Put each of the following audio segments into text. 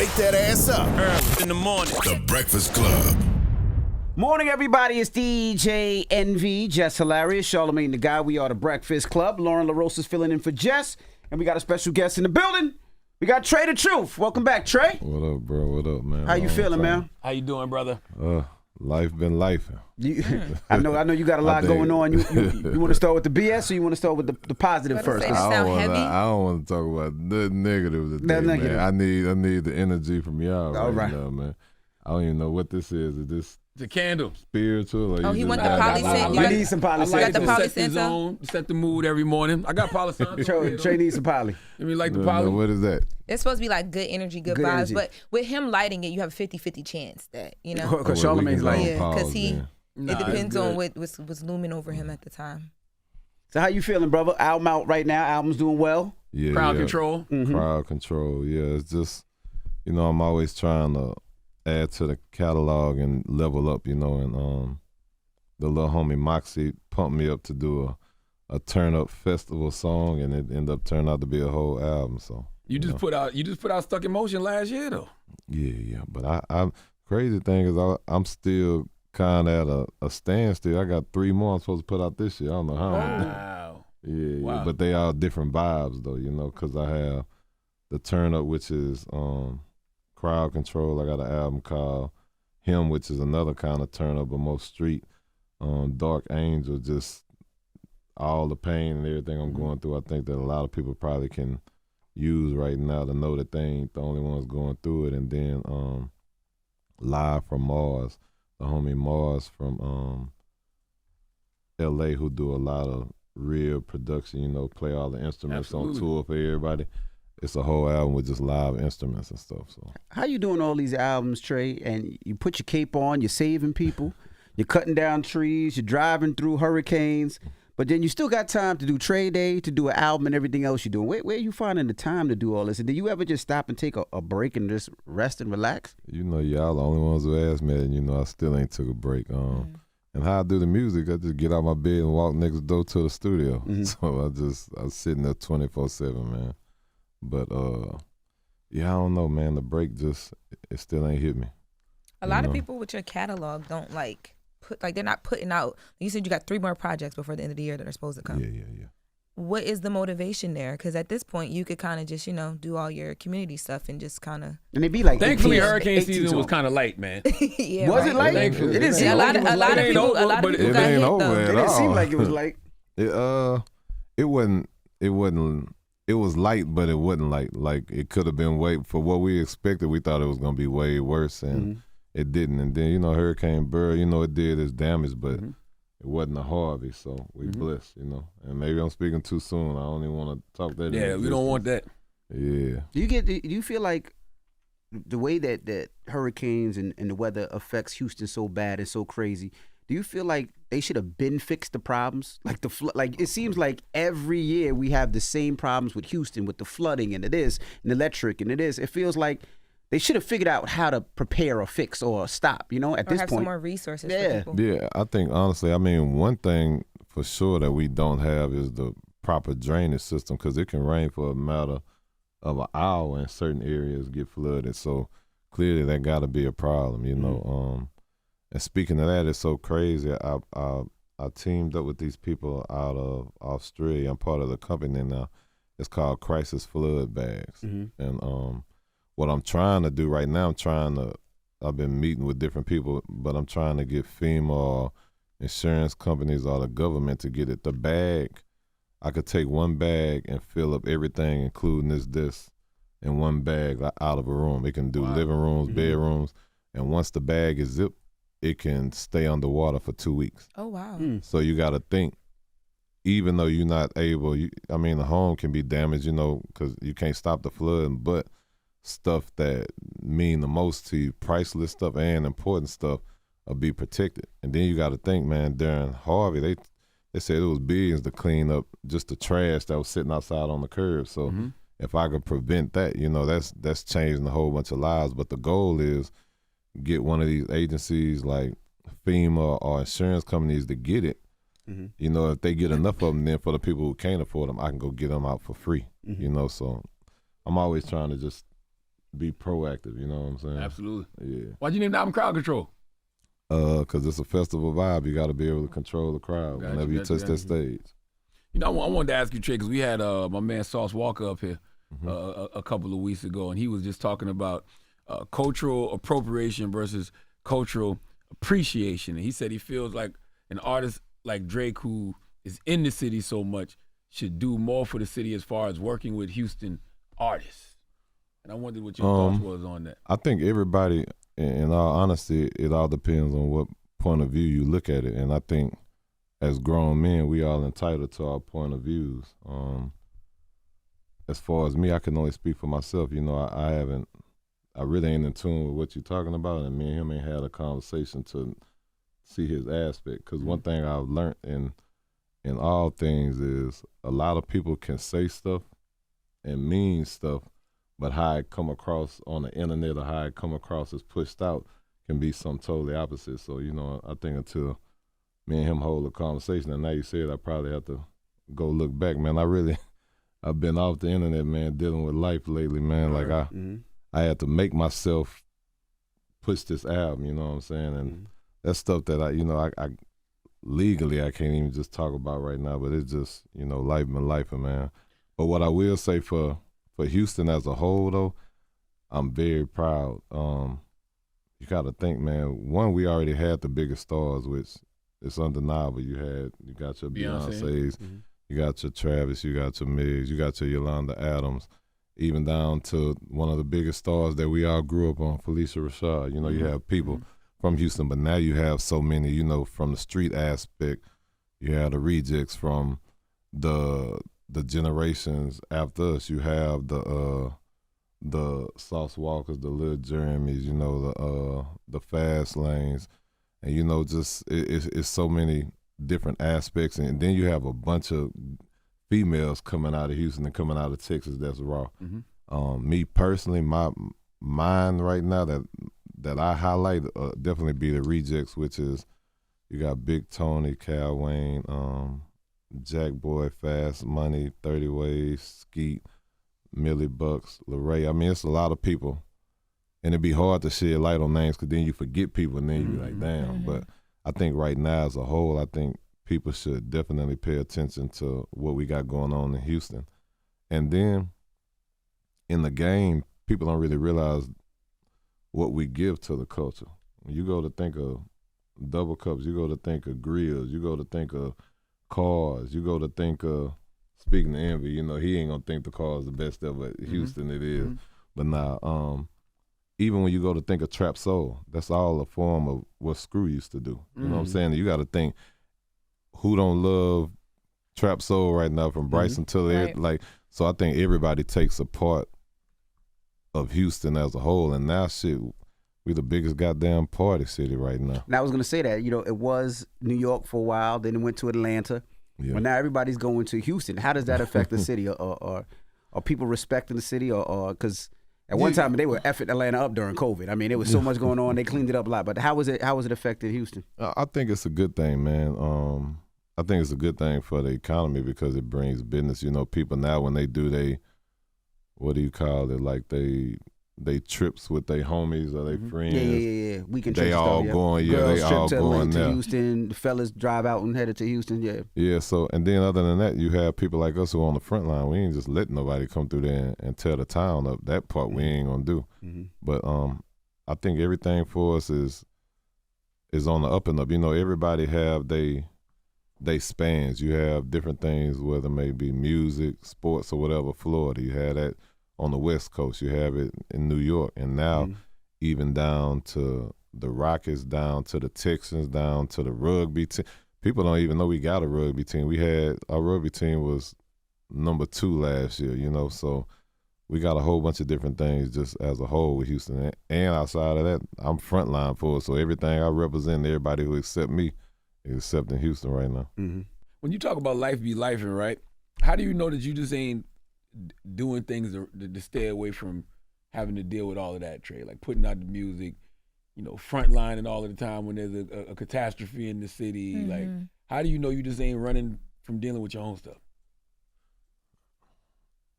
wake that ass up. Early in the morning. The Breakfast Club. Morning, everybody. It's DJ NV, Jess Hilarious, Charlamagne the Guy. We are the Breakfast Club. Lauren LaRosa is filling in for Jess, and we got a special guest in the building. We got Trae the Truth. Welcome back, Trae. What up, bro? What up, man? How you feeling, man? How you doing, brother? Life been life. I know you got a lot going on. You want to start with the BS or you want to start with the positive first? I don't want to talk about nothing negative today, man. I need the energy from y'all right now, man. I don't even know what this is. Is this the candle spiritual? Or he want the polyscent. You need some polyscent. You got the polyscent. Set the mood every morning. I got polyscent. Trae needs some poly. You mean like the poly? What is that? It's supposed to be like good energy, good vibes. Energy. But with him lighting it, you have a 50-50 chance that, you know. Because Charlamagne's lighting. Yeah, because it depends on what's looming over him at the time. So how you feeling, brother? Album out right now. Album's doing well. Yeah. Crowd control. Mm-hmm. Crowd control. Yeah, it's just, I'm always trying to add to the catalog and level up, and the little homie Moxie pumped me up to do a turn up festival song, and it ended up turning out to be a whole album. So you just put out Stuck in Motion last year though. Yeah. But I'm crazy thing is I'm still kind of at a standstill. I got 3 more I'm supposed to put out this year. I don't know how. Wow. Yeah. But they are different vibes though, because I have the turn up, which is crowd control. I got an album called Him, which is another kind of turn up, but more street. Dark Angel, just all the pain and everything I'm going through. I think that a lot of people probably can use right now to know that they ain't the only ones going through it. And then Live from Mars, the homie Mars from LA, who do a lot of real production, play all the instruments on tour for everybody. It's a whole album with just live instruments and stuff. So how you doing all these albums, Trae? And you put your cape on, you're saving people, you're cutting down trees, you're driving through hurricanes, but then you still got time to do Trae Day, to do an album and everything else you're doing. Where are you finding the time to do all this? And do you ever just stop and take a break and just rest and relax? Y'all the only ones who asked me, and I still ain't took a break. And how I do the music, I just get out my bed and walk next door to the studio. Mm-hmm. So I'm sitting there 24/7, man. But I don't know, man. The break it still ain't hit me. A lot of people with your catalog don't they're not putting out. You said you got 3 more projects before the end of the year that are supposed to come. Yeah. What is the motivation there? Because at this point, you could kind of just do all your community stuff and just kind of. And it'd be like. Thankfully, hurricane season was kind of light, man. Yeah, was it light? It didn't seem a lot of people got hit though. It didn't seem like it was light. It wasn't. It was light, but it wasn't light. Like it could have been way for what we expected. We thought it was gonna be way worse, and it didn't. And then Hurricane Burr, it did its damage, but it wasn't a Harvey. So we blessed, And maybe I'm speaking too soon. I don't even want to talk that. Yeah, we don't want that. Yeah. Do you feel like the way that hurricanes and the weather affects Houston so bad and so crazy? Do you feel like they should have been fixed the problems? Like it seems like every year we have the same problems with Houston, with the flooding and it is, and electric and it is. It feels like they should have figured out how to prepare or fix or stop, at this have point. Some more resources for people. Yeah, I think honestly, one thing for sure that we don't have is the proper drainage system, because it can rain for a matter of an hour and certain areas get flooded. So clearly that got to be a problem, And speaking of that, it's so crazy. I teamed up with these people out of Australia. I'm part of the company now. It's called Crisis Flood Bags. Mm-hmm. And what I'm trying to do right now, I've been meeting with different people, but I'm trying to get FEMA or insurance companies or the government to get it. The bag, I could take one bag and fill up everything, including this, in one bag out of a room. It can do living rooms, bedrooms, and once the bag is zipped, it can stay underwater for 2 weeks. Oh, wow. So you got to think, even though you're not able, the home can be damaged, because you can't stop the flood, but stuff that mean the most to you, priceless stuff and important stuff, will be protected. And then you got to think, man, during Harvey, they said it was billions to clean up just the trash that was sitting outside on the curb. So if I could prevent that, that's changing a whole bunch of lives. But the goal is get one of these agencies like FEMA or insurance companies to get it. If they get enough of them, then for the people who can't afford them, I can go get them out for free. So I'm always trying to just be proactive. You know what I'm saying? Absolutely. Yeah. Why'd you name the album Crowd Control? Because it's a festival vibe. You got to be able to control the crowd whenever you touch that stage. You know, I wanted to ask you, Trae, because we had my man Sauce Walker up here a couple of weeks ago, and he was just talking about cultural appropriation versus cultural appreciation. And he said he feels like an artist like Drake, who is in the city so much, should do more for the city as far as working with Houston artists. And I wondered what your thoughts was on that. I think everybody, in all honesty, it all depends on what point of view you look at it. And I think as grown men, we all entitled to our point of views. As far as me, I can only speak for myself. You know, I really ain't in tune with what you're talking about, and me and him ain't had a conversation to see his aspect. Because one thing I've learned in all things is a lot of people can say stuff and mean stuff, but how it come across on the internet or how it come across as pushed out can be something totally opposite. So, you know, I think until me and him hold a conversation, and now you said I probably have to go look back, man. I've been off the internet, man, dealing with life lately, man. Like I had to make myself push this album, you know what I'm saying? And that's stuff that I legally I can't even just talk about right now, but it's just, you know, life been life, man. But what I will say for Houston as a whole, though, I'm very proud. You got to think, man, one, we already had the biggest stars, which it's undeniable. You got your Beyoncé's, you got your Travis, you got your Migs, you got your Yolanda Adams, even down to one of the biggest stars that we all grew up on, Felicia Rashad. You know, you have people from Houston, but now you have so many, you know, from the street aspect. You have the rejects from the generations after us. You have the Sauce Walkers, the Lil Jeremys, you know, the Fast Lanes, and you know, just it's so many different aspects, and then you have a bunch of females coming out of Houston and coming out of Texas that's raw. Me personally, my mind right now that I highlight definitely be the rejects, which is you got Big Tony, Cal Wayne, Jack Boy, Fast Money, 30 Ways, Skeet, Millie Bucks, Larray. I mean, it's a lot of people, and it'd be hard to shed light on names because then you forget people and then you be like, damn. But I think right now as a whole, I think people should definitely pay attention to what we got going on in Houston. And then in the game, people don't really realize what we give to the culture. When you go to think of double cups, you go to think of grills, you go to think of cars, you go to think of, speaking of Envy, you know, he ain't gonna think the car is the best ever at Houston, it is. But now, even when you go to think of Trap Soul, that's all a form of what Screw used to do. You know what I'm saying? You gotta think, who don't love Trap Soul right now, from Bryson to like, so I think everybody takes a part of Houston as a whole, and now shit, we the biggest goddamn party city right now. And I was gonna say that, you know, it was New York for a while, then it went to Atlanta. Yeah. But now everybody's going to Houston. How does that affect the city? Or are people respecting the city? Or because at one time they were effing Atlanta up during COVID. I mean, there was so much going on. They cleaned it up a lot. But how was it affected Houston? I think it's a good thing, man. I think it's a good thing for the economy because it brings business. You know, people now when they do what do you call it? Like they trips with their homies or their friends. Yeah. Weekend trips. They all going. Yeah, Girls they all trip going to there. Houston. The fellas drive out and headed to Houston. Yeah. Yeah. So and then other than that, you have people like us who are on the front line. We ain't just letting nobody come through there and tear the town up. That part we ain't gonna do. But I think everything for us is on the up and up. You know, everybody have they spans. You have different things, whether it may be music, sports, or whatever. Florida, you have that on the West Coast. You have it in New York, and now even down to the Rockets, down to the Texans, down to the rugby team. People don't even know we got a rugby team. Our rugby team was number 2 last year, you know, so we got a whole bunch of different things just as a whole with Houston. And outside of that, I'm frontline for it, so everything I represent, everybody who accept me is accepting Houston right now. When you talk about life be lifing, right, how do you know that you just ain't doing things to stay away from having to deal with all of that, Trae? Like putting out the music, you know, frontlining all of the time when there's a catastrophe in the city. Like, how do you know you just ain't running from dealing with your own stuff?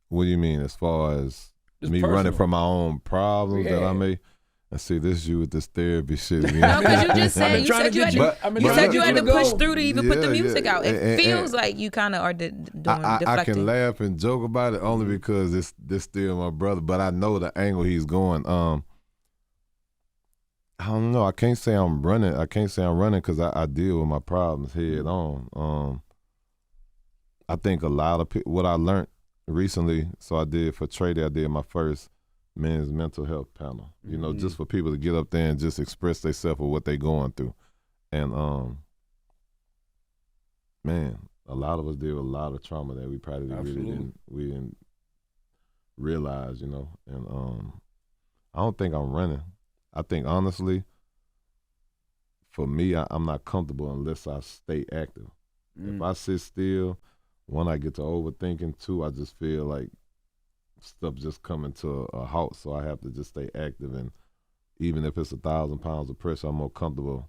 What do you mean as far as Just me personal. running from my own problems that I Yeah. may. And see, this you with this therapy shit again. No, because you just I've said been you trying said to you get had you. to. I've been You trying to said you get had to go. push through to even put the Yeah, music yeah. out. It And- feels like you kind of are I deflecting. can laugh and joke about it only because this still my brother, but I know the angle he's going. I don't know. I can't say I'm running. Because I deal with my problems head on. I think a lot of people, what I learned recently, so I did for Trae, I did my first men's mental health panel. You know, just for people to get up there and just express themselves or what they going through. And man, a lot of us deal with a lot of trauma that we probably really didn't realize, you know. And I don't think I'm running. I think honestly, for me, I'm not comfortable unless I stay active. If I sit still, one, I get to overthinking. Two, I just feel like stuff just coming to a halt. So I have to just stay active. And even if it's 1,000 pounds of pressure, I'm more comfortable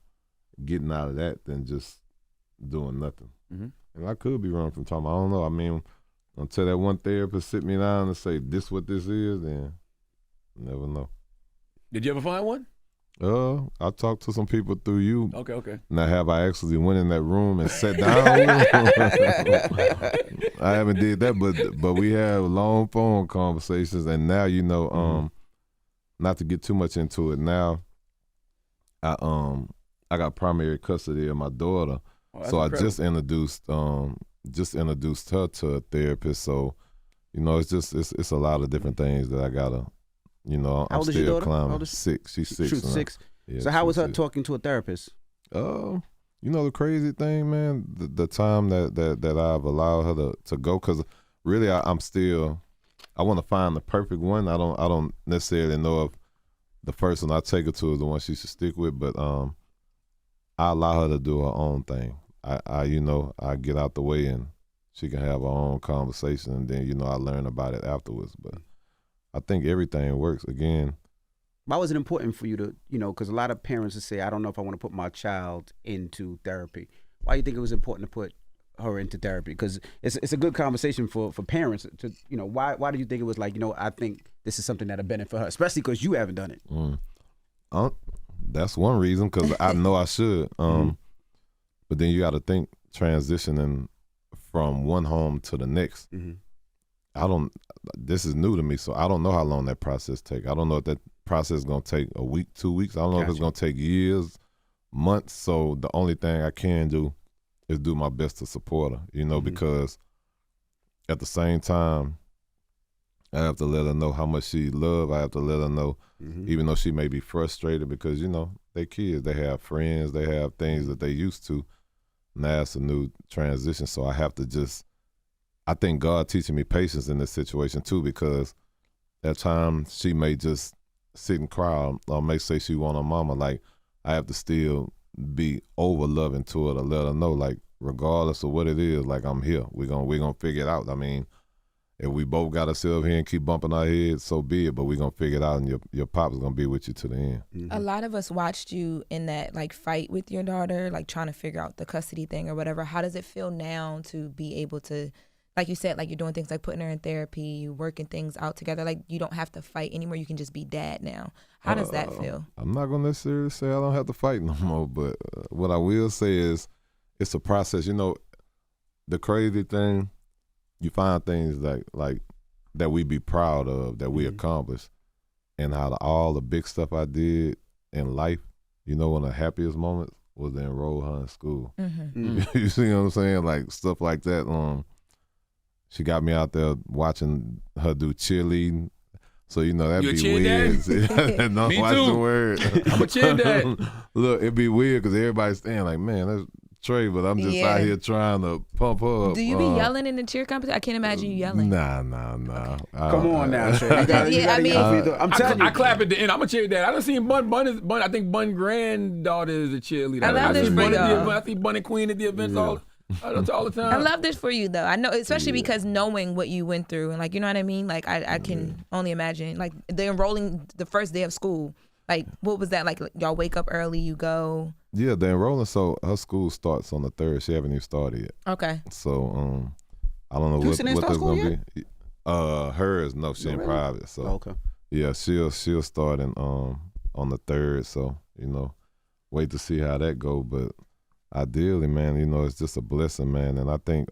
getting out of that than just doing nothing. And I could be running from trauma. I don't know. I mean, until that one therapist sit me down and say, this what this is, then you never know. Did you ever find one? I talked to some people through you. Okay. Now, have I actually went in that room and sat down? I haven't did that, but we have long phone conversations, and now you know, not to get too much into it. Now, I got primary custody of my daughter, so I just introduced her to a therapist. So, you know, it's a lot of different things that I gotta. You know, How I'm old is your still daughter? climbing. 6. She's 6. Shoot, now. 6. Yeah, So how was her she's 6. talking to a therapist? You know the crazy thing, man, the time that I've allowed her to go, because really I want to find the perfect one. I don't necessarily know if the first one I take her to is the one she should stick with, but I allow her to do her own thing. I get out the way and she can have her own conversation, and then you know I learn about it afterwards. But I think everything works. Again, Why was it important for you to, you know, because a lot of parents would say, I don't know if I want to put my child into therapy. Why do you think it was important to put her into therapy? Because it's a good conversation for parents to, you know, why do you think it was like, you know, I think this is something that'll benefit her, especially because you haven't done it. That's one reason, because I know I should. But then you got to think transitioning from one home to the next. This is new to me, so I don't know how long that process take. I don't know if that process is going to take a week, 2 weeks. I don't know if it's going to take years, months. So the only thing I can do is do my best to support her, you know, because at the same time, I have to let her know how much she loves. I have to let her know, even though she may be frustrated, because, you know, they kids, they have friends, they have things that they used to. Now it's a new transition, so I have to just, I think God teaching me patience in this situation too, because at times she may just sit and cry or may say she want her mama. Like, I have to still be over loving to her to let her know, like, regardless of what it is, like, I'm here. We're gonna figure it out. I mean, if we both got to sit up here and keep bumping our heads, so be it. But we're gonna figure it out, and your pop's gonna be with you to the end. A lot of us watched you in that like fight with your daughter, like trying to figure out the custody thing or whatever. How does it feel now to be able to, like you said, like you're doing things like putting her in therapy, you working things out together, like you don't have to fight anymore, you can just be dad now. How does that feel? I'm not gonna necessarily say I don't have to fight no more, but what I will say is it's a process. You know, the crazy thing, you find things like that we be proud of, that we accomplished, and out of all the big stuff I did in life, you know, one of the happiest moments was to enroll her in school. You see what I'm saying? Like stuff like that. She got me out there watching her do cheerleading. So, you know, that'd be weird. No, Me watch too. the word. I'm a cheer dad. Look, it'd be weird because everybody's saying like, man, that's Trae, but I'm just out here trying to pump her up. Do you be yelling in the cheer competition? I can't imagine you yelling. Nah. Come on now, Trae. I'm telling you. I clap at the end. I'm a cheer dad. I done seen Bun. I think Bun granddaughter is a cheerleader. I love this see for Bun y'all. I see Bun and Queen at the events all the time. I love this for you though. I know, especially because knowing what you went through and like, you know what I mean? Like I can only imagine like the enrolling the first day of school. Like what was that like? Y'all wake up early, you go. Yeah, the enrolling. So her school starts on the 3rd. She haven't even started yet. Okay. So I don't know Houston ain't what start that's school gonna be. Hers, no, she in really? private. So Oh, okay. yeah, she'll start on the 3rd. So wait to see how that go. But ideally, man, it's just a blessing, man. And I think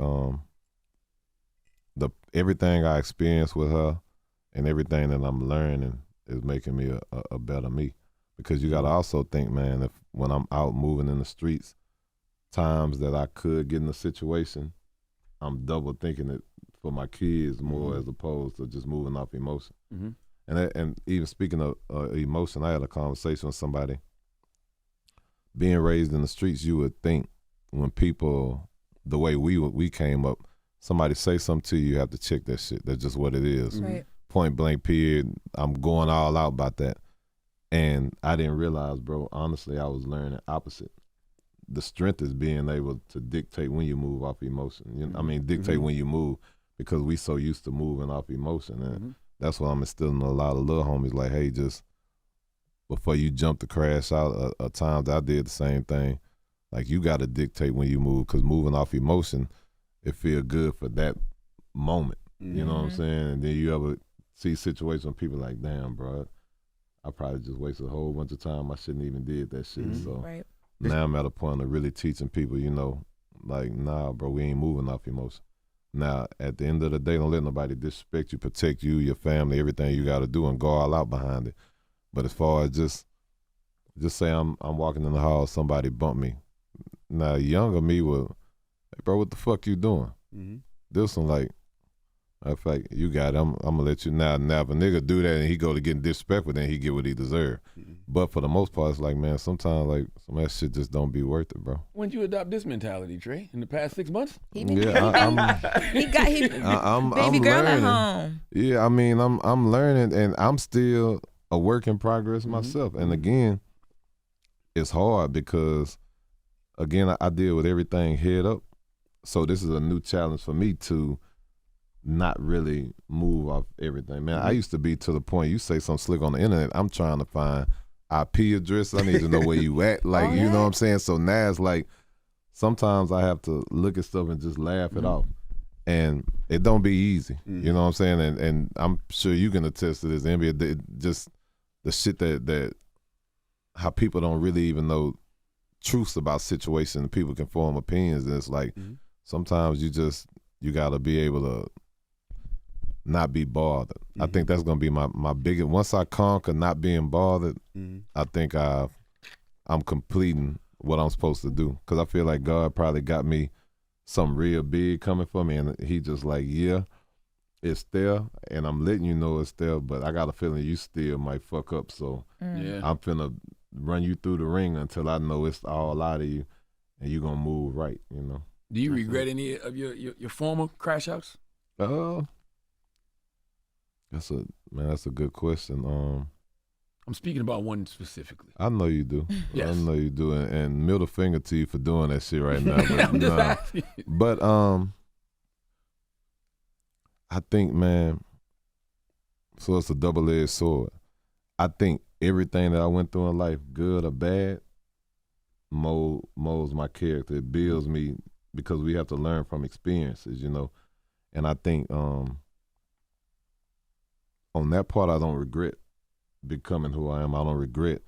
everything I experienced with her and everything that I'm learning is making me a better me. Because you got to also think, man, if when I'm out moving in the streets, times that I could get in a situation, I'm double thinking it for my kids more as opposed to just moving off emotion. And even speaking of emotion, I had a conversation with somebody. Being raised in the streets, you would think when people, the way we came up, somebody say something to you, you have to check that shit. That's just what it is. Right. Point blank period. I'm going all out about that. And I didn't realize, bro, honestly, I was learning opposite. The strength is being able to dictate when you move off emotion. I mean, dictate when you move, because we so used to moving off emotion. And that's what I'm instilling a lot of little homies, like, hey, just before you jump to crash out, a times I did the same thing. Like, you got to dictate when you move, because moving off emotion, it feel good for that moment. You know what I'm saying? And then you ever see situations where people like, damn, bro, I probably just wasted a whole bunch of time. I shouldn't even did that shit. So Right. now I'm at a point of really teaching people, like, nah, bro, we ain't moving off emotion. Now, at the end of the day, don't let nobody disrespect you, protect you, your family, everything you got to do, and go all out behind it. But as far as just say I'm walking in the hall, somebody bump me. Now, younger me would, hey, bro, what the fuck you doing? This one, like, matter of fact, you got it. I'm gonna let you now. Now, if a nigga do that and he go to getting disrespectful, then he get what he deserve. But for the most part, it's like, man, sometimes like some of that shit just don't be worth it, bro. When did you adopt this mentality, Trae? In the past 6 months? Baby girl at home. Yeah, I mean, I'm learning, and I'm still a work in progress myself. And again, it's hard because, again, I deal with everything head up. So this is a new challenge for me to not really move off everything. Man, I used to be to the point, you say something slick on the internet, I'm trying to find IP address. I need to know where you at. Like, you know what I'm saying? So now it's like, sometimes I have to look at stuff and just laugh it off. And it don't be easy. You know what I'm saying? And I'm sure you can attest to this, NBA, just the shit that how people don't really even know truths about situations, and people can form opinions. And it's like, sometimes you got to be able to not be bothered. I think that's going to be my biggest, once I conquer not being bothered, I think I'm completing what I'm supposed to do. Because I feel like God probably got me something real big coming for me, and he just like, yeah, it's there, and I'm letting you know it's there, but I got a feeling you still might fuck up, so I'm finna run you through the ring until I know it's all out of you, and you're going to move right, Do you regret any of your former crash outs? That's a good question. I'm speaking about one specifically. I know you do. Yes. I know you do, and middle finger to you for doing that shit right now. But, I'm just asking. But I think, man, so it's a double-edged sword. I think everything that I went through in life, good or bad, molds my character. It builds me, because we have to learn from experiences, And I think on that part, I don't regret becoming who I am. I don't regret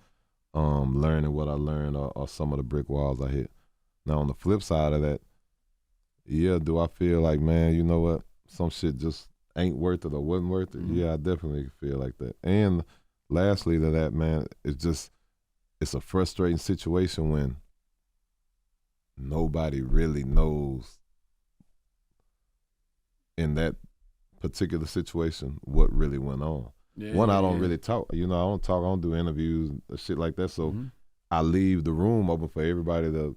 learning what I learned or some of the brick walls I hit. Now, on the flip side of that, yeah, do I feel like, man, you know what, some shit just ain't worth it or wasn't worth it? Yeah, I definitely feel like that. And lastly to that, man, it's a frustrating situation when nobody really knows in that particular situation what really went on. I don't really talk. I don't talk. I don't do interviews, shit like that. So I leave the room open for everybody to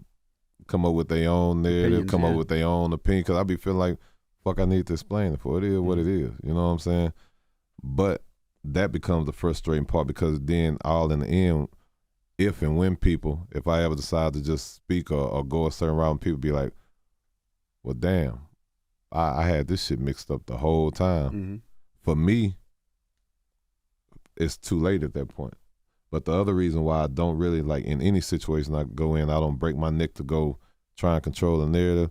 come up with their own narrative, come up with their own opinion. Because I be feeling like, fuck, I need to explain it for it is what it is. You know what I'm saying? But that becomes the frustrating part, because then all in the end, if and when if I ever decide to just speak or go a certain route, people be like, well, damn, I had this shit mixed up the whole time. For me, it's too late at that point. But the other reason why I don't really, like, in any situation I go in, I don't break my neck to go try and control the narrative,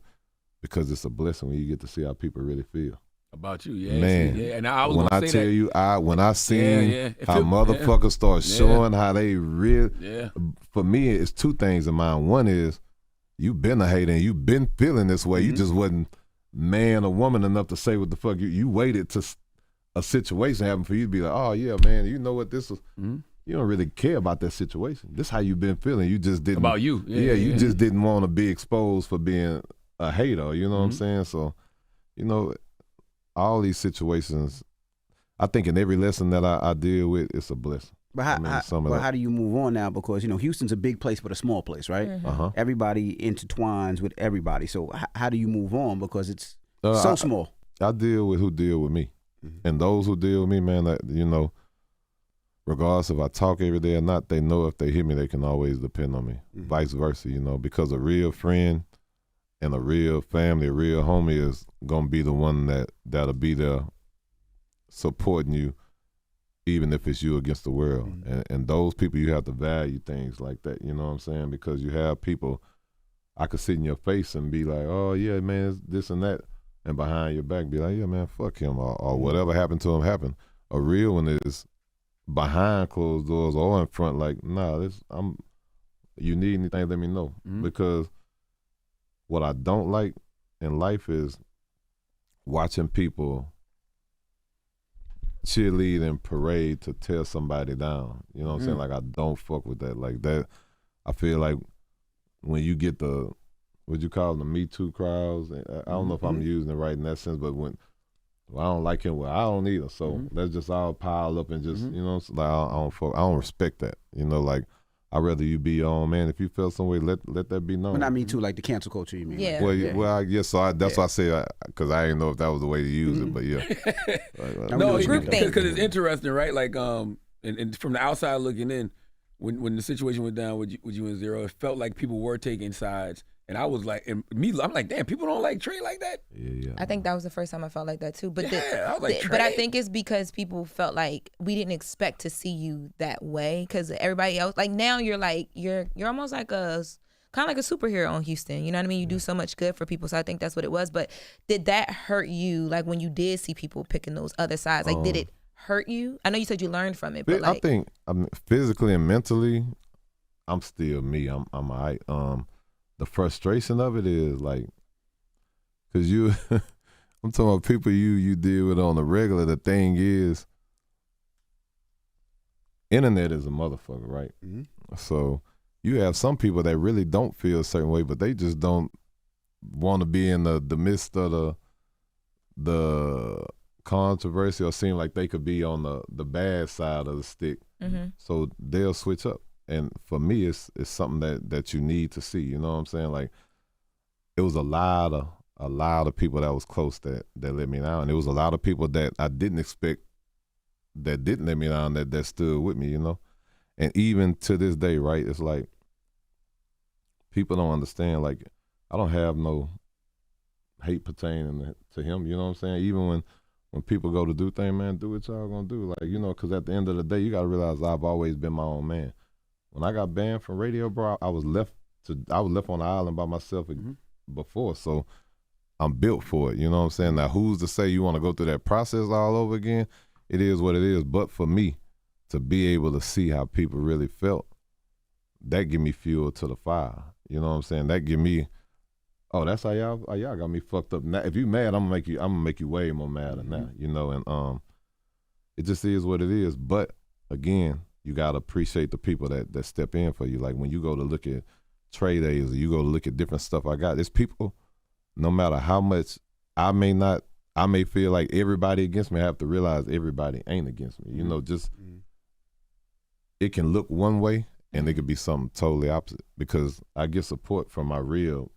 because it's a blessing when you get to see how people really feel. About you, yeah, Man, yeah. And I was when gonna I say tell that. you, when I seen It how feel- motherfuckers start Yeah. showing how they real, Yeah. for me, it's two things in mind. One is you been a hater and you been feeling this way. You just wasn't man or woman enough to say what the fuck you waited to a situation happen for you to be like, oh yeah, man, you know what this is. You don't really care about that situation. This how you been feeling. You just didn't About you. Yeah, you just didn't want to be exposed for being a hater. You know what I'm saying? So, you know, all these situations, I think in every lesson that I deal with, it's a blessing. But how do you move on now? Because, you know, Houston's a big place but a small place, right? Everybody intertwines with everybody. So how do you move on? Because it's so small. I deal with who deal with me. And those who deal with me, man, that, you know, regardless if I talk every day or not, they know if they hear me, they can always depend on me. Vice versa, you know, because a real friend and a real family, a real homie is going to be the one that'll be there supporting you, even if it's you against the world. And those people, you have to value things like that, you know what I'm saying? Because you have people, I could sit in your face and be like, oh yeah, man, it's this and that. And behind your back be like, yeah, man, fuck him. Or whatever happened to him happened. A real one is behind closed doors or in front, like, nah, you need anything, let me know. Because what I don't like in life is watching people cheerlead and parade to tear somebody down. You know what I'm saying? Like, I don't fuck with that. Like that, I feel like when you get the, what you call them, the Me Too crowds, I don't know if I'm using it right in that sense, but when I don't like him, well, I don't either. So let's just all pile up and just, you know, like I don't respect that. You know, like, I'd rather you be your own man. If you feel some way, let that be known. But not Me Too, like the cancel culture, you mean? Yeah. Well, I guess so. That's why I say, because I didn't know if that was the way to use it, but yeah. No, Group thing. because it's interesting, right? Like, and from the outside looking in, when the situation went down with you and Zero, it felt like people were taking sides. And I was like, I'm like, damn, people don't like Trae like that. Yeah. I think that was the first time I felt like that too. But I was like, but I Trae? think it's because people felt like we didn't expect to see you that way. Because everybody else, like now, you're like you're almost like kind of like a superhero on Houston. You know what I mean? You do so much good for people. So I think that's what it was. But did that hurt you? Like when you did see people picking those other sides, like did it hurt you? I know you said you learned from it, but like, I think physically and mentally, I'm still me. I'm all right. The frustration of it is like, cause I'm talking about people you deal with on the regular. The thing is, internet is a motherfucker, right? So you have some people that really don't feel a certain way, but they just don't want to be in the midst of the controversy or seem like they could be on the bad side of the stick. So they'll switch up. And for me, it's something that you need to see. You know what I'm saying? Like, it was a lot of people that was close that let me down. And it was a lot of people that I didn't expect that didn't let me down that stood with me, you know? And even to this day, right, it's like people don't understand, like, I don't have no hate pertaining to him, you know what I'm saying? Even when people go to do things, man, do what y'all gonna do. Like, you know, because at the end of the day, you gotta realize I've always been my own man. When I got banned from radio, bro, I was left on the island by myself before, so I'm built for it. You know what I'm saying? Now, who's to say you want to go through that process all over again? It is what it is. But for me, to be able to see how people really felt, that give me fuel to the fire. You know what I'm saying? That give me, oh, that's how y'all got me fucked up. Now, if you mad, I'm gonna make you way more mad than that. You know, and it just is what it is. But again, you gotta appreciate the people that step in for you. Like when you go to look at Trae days, or you go to look at different stuff I got, there's people, no matter how much I may feel like everybody against me, I have to realize everybody ain't against me. You know, just it can look one way and it could be something totally opposite, because I get support from my real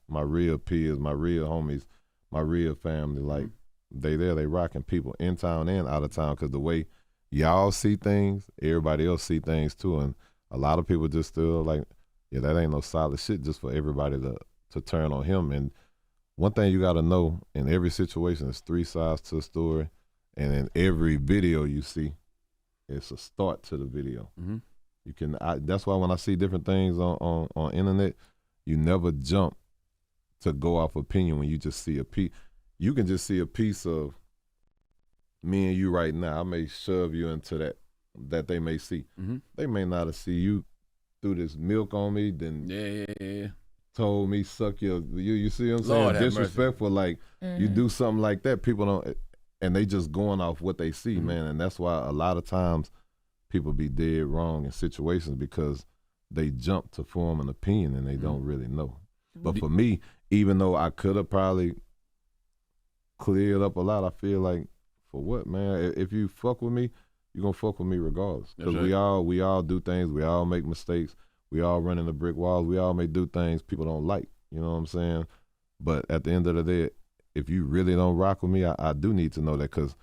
peers, my real homies, my real family. Like they rocking people in town and out of town, because the way y'all see things, everybody else see things too. And a lot of people just still like, yeah, that ain't no solid shit, just for everybody to turn on him. And one thing you gotta know, in every situation, there's three sides to a story. And in every video you see, it's a start to the video. You can. That's why when I see different things on internet, you never jump to go off opinion when you just see a piece. You can just see a piece of me and you right now, I may shove you into that they may see. They may not have see you through this milk on me, then told me suck you see what I'm saying? Disrespectful, like you do something like that, people don't, and they just going off what they see, man. And that's why a lot of times people be dead wrong in situations because they jump to form an opinion and they don't really know. But for me, even though I could have probably cleared up a lot, I feel like, for what, man? If you fuck with me, you're going to fuck with me regardless. Because we all do things. We all make mistakes. We all run into brick walls. We all may do things people don't like. You know what I'm saying? But at the end of the day, if you really don't rock with me, I do need to know that, because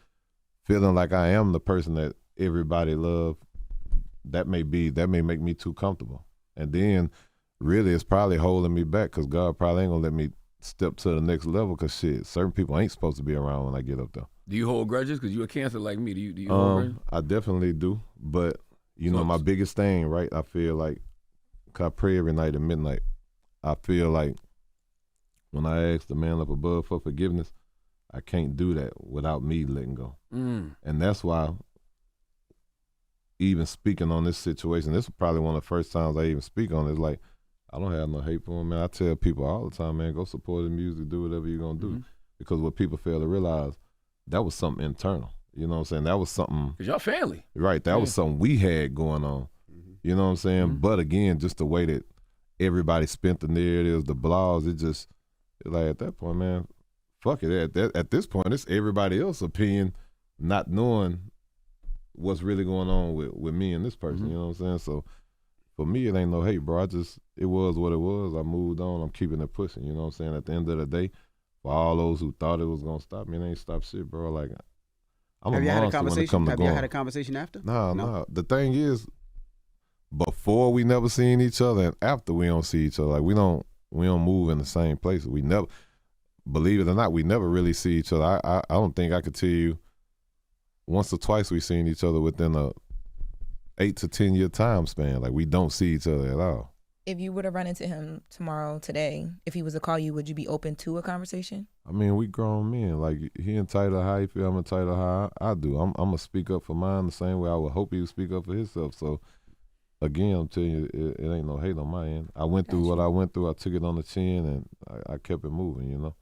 feeling like I am the person that everybody love, that may make me too comfortable. And then really it's probably holding me back, because God probably ain't going to let me step to the next level, because shit, certain people ain't supposed to be around when I get up there. Do you hold grudges? Because you're a Cancer like me. Do you hold grudges? I definitely do. But, you know, my biggest thing, right, I feel like, 'cause I pray every night at midnight, I feel like when I ask the man up above for forgiveness, I can't do that without me letting go. And that's why, even speaking on this situation, this is probably one of the first times I even speak on it. It's like, I don't have no hate for him, man. I tell people all the time, man, go support the music, do whatever you're going to do. Because what people fail to realize, that was something internal. You know what I'm saying? That was something. Because y'all family. Right. That was something we had going on. You know what I'm saying? But again, just the way that everybody spent the narratives, the blogs, it's like at that point, man, fuck it. At this point, it's everybody else's opinion, not knowing what's really going on with me and this person. You know what I'm saying? So for me, it ain't no hate, bro. It was what it was. I moved on. I'm keeping it pushing. You know what I'm saying? At the end of the day, for all those who thought it was gonna stop me, it ain't stop shit, bro. Like, I'm a monster when it come to going. Have you had a conversation after? No. The thing is, before we never seen each other, and after we don't see each other, like we don't move in the same place. We never, believe it or not, we never really see each other. I don't think I could tell you once or twice we seen each other within a 8 to 10 year time span. Like, we don't see each other at all. If you were to run into him today, if he was to call you, would you be open to a conversation? I mean, we grown men. Like, he entitled how he feel, I'm entitled how I do. I'm going to speak up for mine the same way I would hope he would speak up for himself. So, again, I'm telling you, it ain't no hate on my end. I went through what I went through. I took it on the chin, and I kept it moving, you know?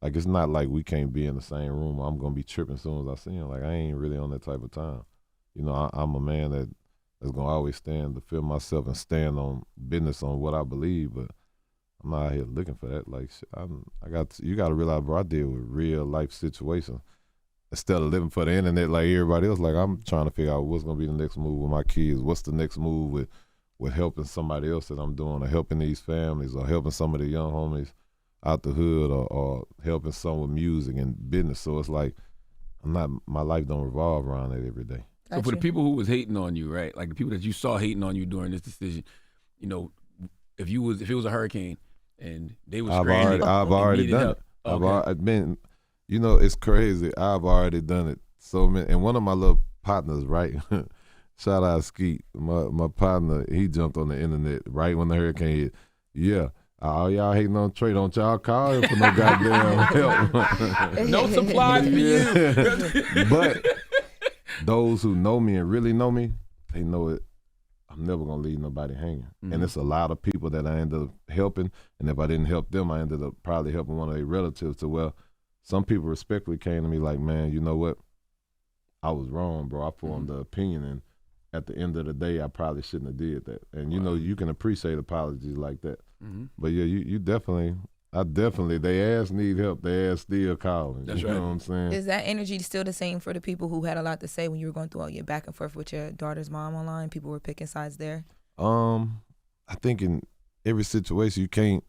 Like, it's not like we can't be in the same room. I'm going to be tripping as soon as I see him. Like, I ain't really on that type of time. You know, I'm a man that's going to always stand to feel myself and stand on business on what I believe, but I'm not out here looking for that. Like, shit, you got to realize, bro, I deal with real life situations. Instead of living for the internet like everybody else, like, I'm trying to figure out what's going to be the next move with my kids. What's the next move with helping somebody else that I'm doing, or helping these families, or helping some of the young homies out the hood, or helping some with music and business. So it's like, my life don't revolve around that every day. So for the people who was hating on you, right? Like the people that you saw hating on you during this decision, you know, if it was a hurricane and they was stranded, I've already done it. I've been, you know, it's crazy. I've already done it so many. And one of my little partners, right? Shout out Skeet, my partner. He jumped on the internet right when the hurricane hit. Yeah. All y'all hating on Trae, don't y'all call him for no goddamn help. No supplies for you. But those who know me and really know me, they know it. I'm never gonna leave nobody hanging. And it's a lot of people that I ended up helping, and if I didn't help them, I ended up probably helping one of their relatives. To well, some people respectfully came to me like, man, you know what? I was wrong, bro. I formed the opinion, and at the end of the day, I probably shouldn't have did that. And you know, you can appreciate apologies like that. But yeah, you definitely. They ass need help. They ass still calling. That's right. You know what I'm saying? Is that energy still the same for the people who had a lot to say when you were going through all your back and forth with your daughter's mom online? People were picking sides there? I think in every situation you can't,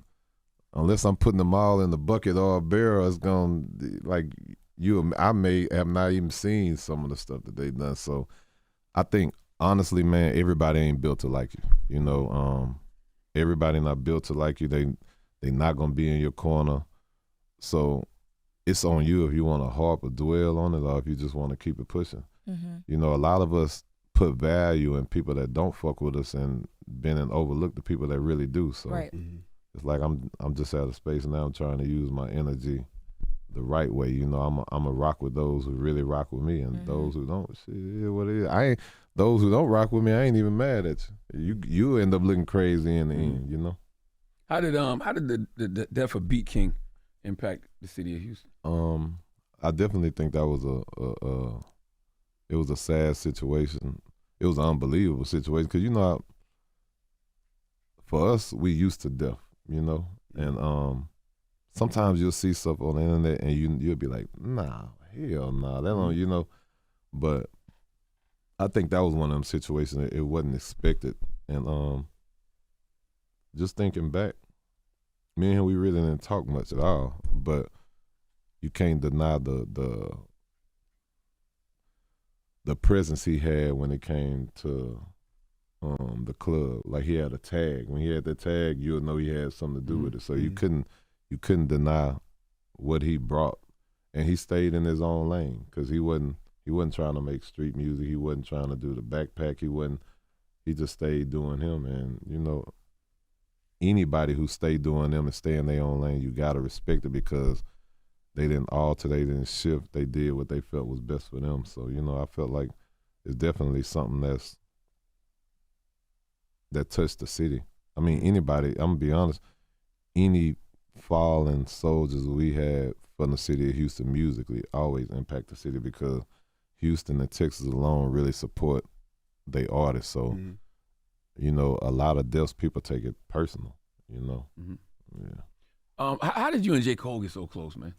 unless I'm putting them all in the bucket or a barrel, it's going to, like, I may have not even seen some of the stuff that they done. So I think, honestly, man, everybody ain't built to like you. You know, everybody not built to like you. They not gonna be in your corner, so it's on you if you want to harp or dwell on it, or if you just want to keep it pushing. You know, a lot of us put value in people that don't fuck with us, and been and overlook the people that really do. So it's like I'm just out of space now. I'm trying to use my energy the right way. You know, I'm a rock with those who really rock with me, and those who don't, shit, it is what it is. I ain't those who don't rock with me. I ain't even mad at you. You end up looking crazy in the end. You know. How did the death of BeatKing impact the city of Houston? I definitely think that was it was a sad situation. It was an unbelievable situation because you know, for us, we used to death. You know, and sometimes you'll see stuff on the internet and you'll be like, nah, hell nah, that don't, you know. But I think that was one of them situations that it wasn't expected. And just thinking back, me and him, we really didn't talk much at all. But you can't deny the presence he had when it came to the club. Like he had a tag. When he had that tag, you'll know he had something to do with it. So you couldn't deny what he brought, and he stayed in his own lane because he wasn't trying to make street music. He wasn't trying to do the backpack. He just stayed doing him. And you know, anybody who stayed doing them and stay in their own lane, you gotta respect it because they didn't alter, they didn't shift. They did what they felt was best for them. So you know, I felt like it's definitely something that touched the city. I mean, anybody. I'm gonna be honest. Any fallen soldiers we had from the city of Houston musically always impact the city because Houston and Texas alone really support their artists. So, you know, a lot of deaths, people take it personal, you know. Yeah. How did you and J. Cole get so close, man?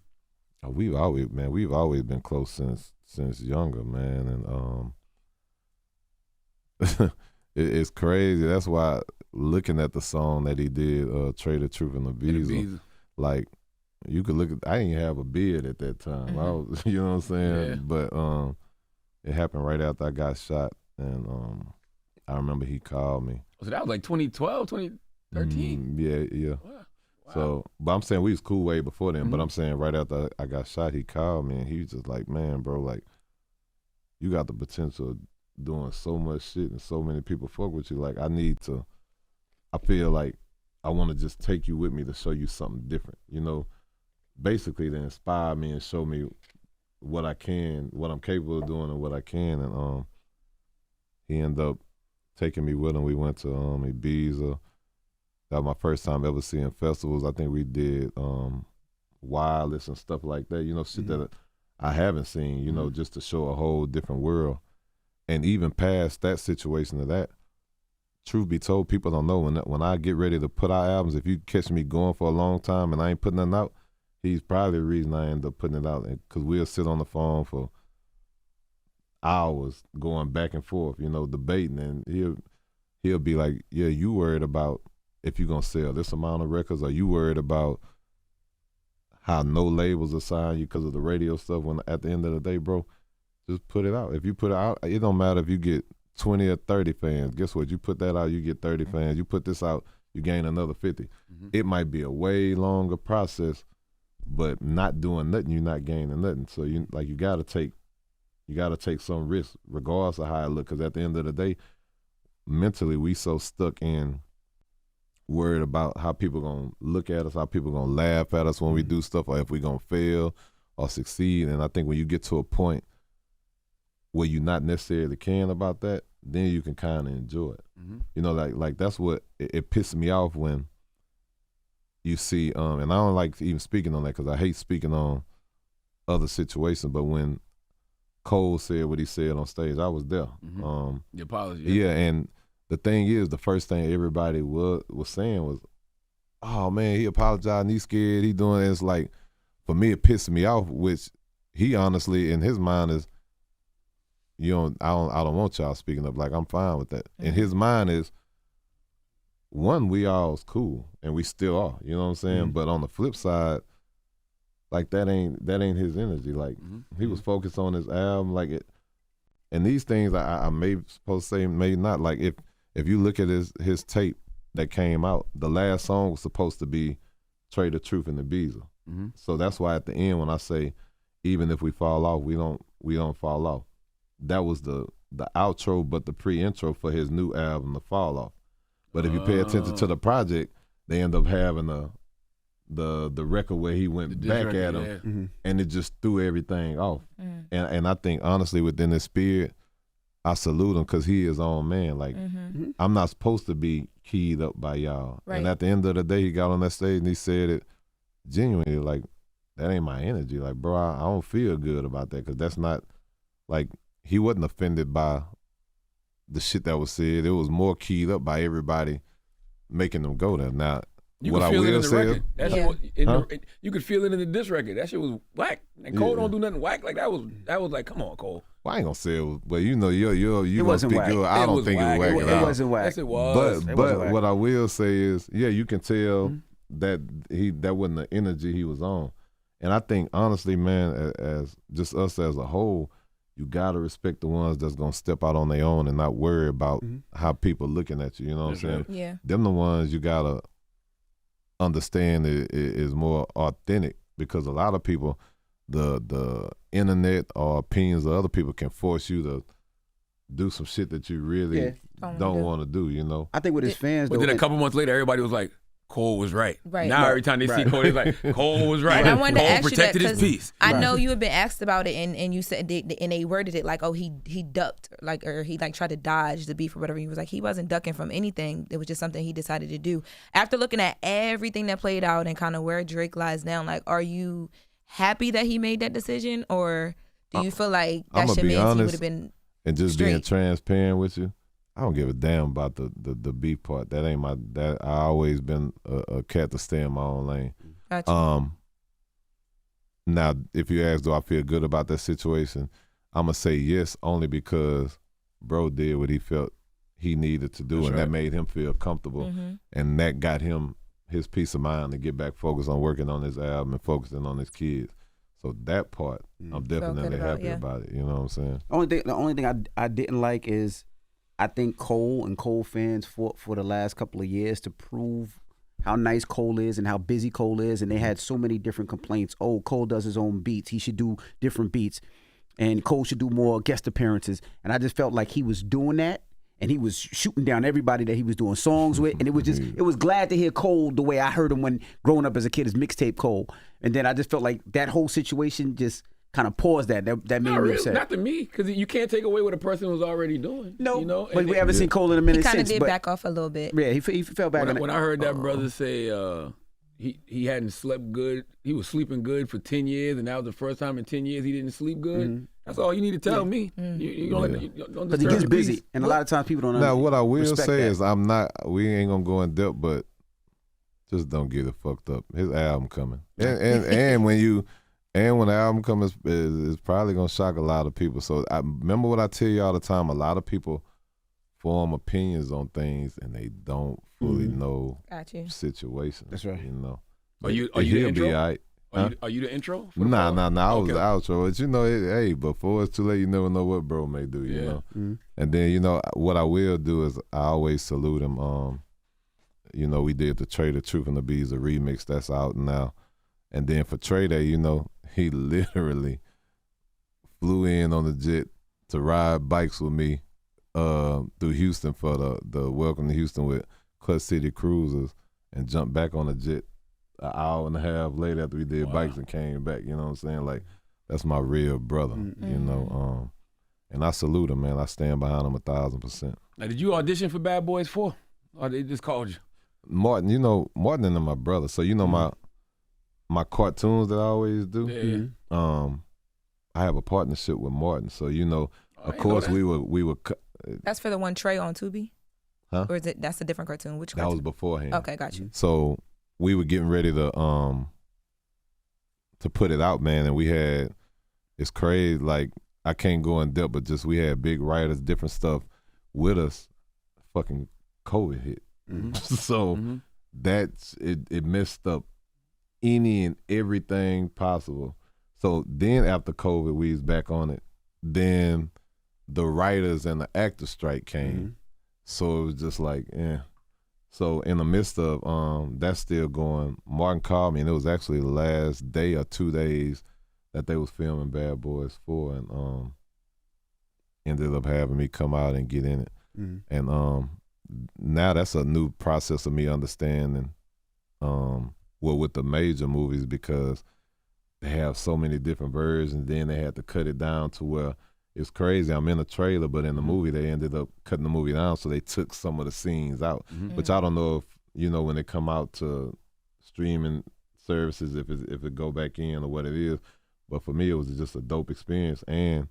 We've always been close since younger, man. And it's crazy. That's why looking at the song that he did, Trae, the Truth, and the Beezer, like you could look at, I didn't have a beard at that time. I was, you know what I'm saying? Yeah. But it happened right after I got shot, and I remember he called me. So that was like 2012, 2013? Yeah. Wow. So, but I'm saying we was cool way before then, but I'm saying right after I got shot, he called me, and he was just like, man, bro, like, you got the potential of doing so much shit and so many people fuck with you. Like, I feel like I want to just take you with me to show you something different, you know, basically to inspire me and show me what I can, what I'm capable of doing and what I can. And he ended up taking me with him. We went to Ibiza. That was my first time ever seeing festivals. I think we did Wireless and stuff like that, you know, shit that I haven't seen, you know, just to show a whole different world. And even past that situation of that, truth be told, people don't know when I get ready to put out albums, if you catch me going for a long time and I ain't putting nothing out, he's probably the reason I end up putting it out. Because we'll sit on the phone for hours going back and forth, you know, debating. And he'll be like, yeah, you worried about if you're going to sell this amount of records, or you worried about how no labels assign you because of the radio stuff, when at the end of the day, bro, just put it out. If you put it out, it don't matter if you get 20 or 30 fans. Guess what? You put that out, you get 30 fans. You put this out, you gain another 50. It might be a way longer process, but not doing nothing, you're not gaining nothing. So you gotta take some risk, regardless of how it look. Because at the end of the day, mentally we so stuck in worried about how people gonna look at us, how people gonna laugh at us when we do stuff, or if we gonna fail or succeed. And I think when you get to a point where you're not necessarily caring about that, then you can kind of enjoy it. You know, like that's what it pisses me off when you see, and I don't like even speaking on that because I hate speaking on other situations, but when Cole said what he said on stage, I was there. The apology. Yeah, and the thing is, the first thing everybody was saying was, oh man, he apologized and he's scared, he doing it. It's like, for me, it pissed me off, which he honestly, in his mind is, I don't want y'all speaking up. Like, I'm fine with that. In his mind is, one, we all is cool, and we still are. You know what I'm saying? But on the flip side, like that ain't his energy. Like he was focused on his album, like it. And these things I may supposed to say, maybe not. Like if you look at his tape that came out, the last song was supposed to be Trae, the Truth, and the Beezer. So that's why at the end when I say, even if we fall off, we don't fall off. That was the outro, but the pre-intro for his new album, The Fall Off. But if you pay attention to the project, they end up having the record where he went back at him, and it just threw everything off. And I think honestly within his spirit, I salute him because he is his own man. Like I'm not supposed to be keyed up by y'all. Right. And at the end of the day, he got on that stage and he said it genuinely, like, that ain't my energy. Like, bro, I don't feel good about that because that's not, like, he wasn't offended by the shit that was said. It was more keyed up by everybody making them go there. Now, You what could I feel it in will the say, record. That shit was, you could feel it in the diss record. That shit was whack. And Cole don't do nothing whack. Like that was like, come on, Cole. well, I ain't gonna say it was, but you know, you gonna wasn't speak whack. good. I It don't was think whack. it was whack It at all. wasn't whack. Yes, it was. But what I will say is, yeah, you can tell that that wasn't the energy he was on. And I think honestly, man, as just us as a whole, you gotta respect the ones that's gonna step out on their own and not worry about how people looking at you. You know what I'm saying? Yeah. Them the ones you gotta understand is more authentic, because a lot of people, the internet or opinions of other people can force you to do some shit that you really don't want to do. You know? I think with his fans, But though, then a couple months later, everybody was like, Cole was right. Right. Now Right. every time they see Cole, it's like, Cole was right. And I wanted to Cole ask you that protected his because peace. I know you had been asked about it, and you said and they worded it like, oh, he ducked, like, or he like tried to dodge the beef or whatever. He was like, he wasn't ducking from anything. It was just something he decided to do. After looking at everything that played out and kind of where Drake lies now, like, are you happy that he made that decision, or do you feel like that I'ma shit be means he honest, would have been and just being straight? transparent with you, I don't give a damn about the beef part. That ain't I always been a cat to stay in my own lane. Gotcha. Now, if you ask, do I feel good about that situation? I'm gonna say yes, only because bro did what he felt he needed to do, That's and right. that made him feel comfortable, and that got him his peace of mind to get back focused on working on his album and focusing on his kids. So that part, I'm definitely about, happy yeah. about it. You know what I'm saying? The only thing I didn't like is I think Cole and Cole fans fought for the last couple of years to prove how nice Cole is and how busy Cole is, and they had so many different complaints. Oh, Cole does his own beats. He should do different beats, and Cole should do more guest appearances. And I just felt like he was doing that, and he was shooting down everybody that he was doing songs with. And it was glad to hear Cole the way I heard him when growing up as a kid, as mixtape Cole. And then I just felt like that whole situation just kind of paused that made Not me really, upset. not to me, because you can't take away what a person was already doing. No, you know? but we haven't seen Cole in a He minute kind of since. did but back off a little bit. yeah, he fell back. When I heard that brother say he hadn't slept good, he was sleeping good for 10 years, and that was the first time in 10 years he didn't sleep good. That's all you need to tell me. You don't Because he disturb gets the busy, peace. and a lot of times people don't. Now, what I will respect say that. is we ain't gonna go in depth, but just don't get it fucked up. His album coming, and when the album comes, is probably gonna shock a lot of people. So I remember what I tell you all the time. A lot of people form opinions on things and they don't fully know Got you. situations. That's right. You know. Are you But the he'll intro? be all right. Are you the intro? for the Nah. fall? I was Okay. the outro. But you know, hey, before it's too late, you never know what bro may do. You know. And then you know what I will do is I always salute him. You know, we did the Trae, the Truth and the Bees, a remix that's out now. And then for Trae Day, you know, he literally flew in on the jet to ride bikes with me through Houston for the Welcome to Houston with Clutch City Cruisers, and jumped back on the jet an hour and a half later after we did bikes and came back. You know what I'm saying? Like, that's my real brother, you know. And I salute him, man. I stand behind him 1,000%. Now, did you audition for Bad Boys 4? Or they just called you? Martin, you know, Martin and my brother. So, you know, my cartoons that I always do, Yeah. I have a partnership with Martin. So, you know, I of didn't know course that. we were That's for the one Trae on Tubi? Huh? Or is that's a different cartoon? Which that cartoon? was beforehand. Okay, got you. So we were getting ready to put it out, man, and we had, it's crazy, like I can't go in depth, but just we had big writers, different stuff with us. Fucking COVID hit. So that's it messed up any and everything possible. So then after COVID, we was back on it. Then the writers and the actor strike came. So it was just like, So in the midst of that's still going, Martin called me, and it was actually the last day or 2 days that they was filming Bad Boys 4, and ended up having me come out and get in it. And now that's a new process of me understanding well, with the major movies, because they have so many different versions. Then they had to cut it down to where it's crazy. I'm in a trailer, but in the movie they ended up cutting the movie down, so they took some of the scenes out. Which I don't know if when it come out to streaming services, if it go back in or what it is. But for me, it was just a dope experience. And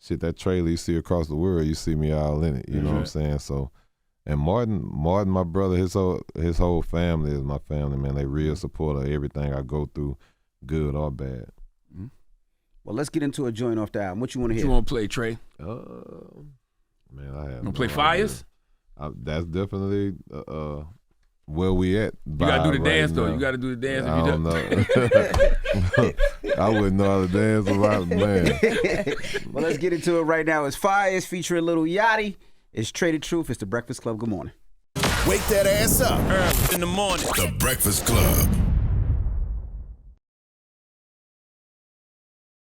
shit, that trailer you see across the world, you see me all in it. You know what I'm saying? So, and Martin, my brother, his whole family is my family, man. They real support of everything I go through, good or bad. Well, let's get into a joint off the album. What you want to hear? What you want to play, Trae? Man, I have. You play Fires? That's definitely where we at. You gotta do the dance though. You gotta do the dance. I don't know. I wouldn't know how to dance about it, man. Well, let's get into it right now. It's Fires featuring Lil Yachty. It's Trae the Truth. It's The Breakfast Club. Good morning. Wake that ass up. Early in the morning. The Breakfast Club.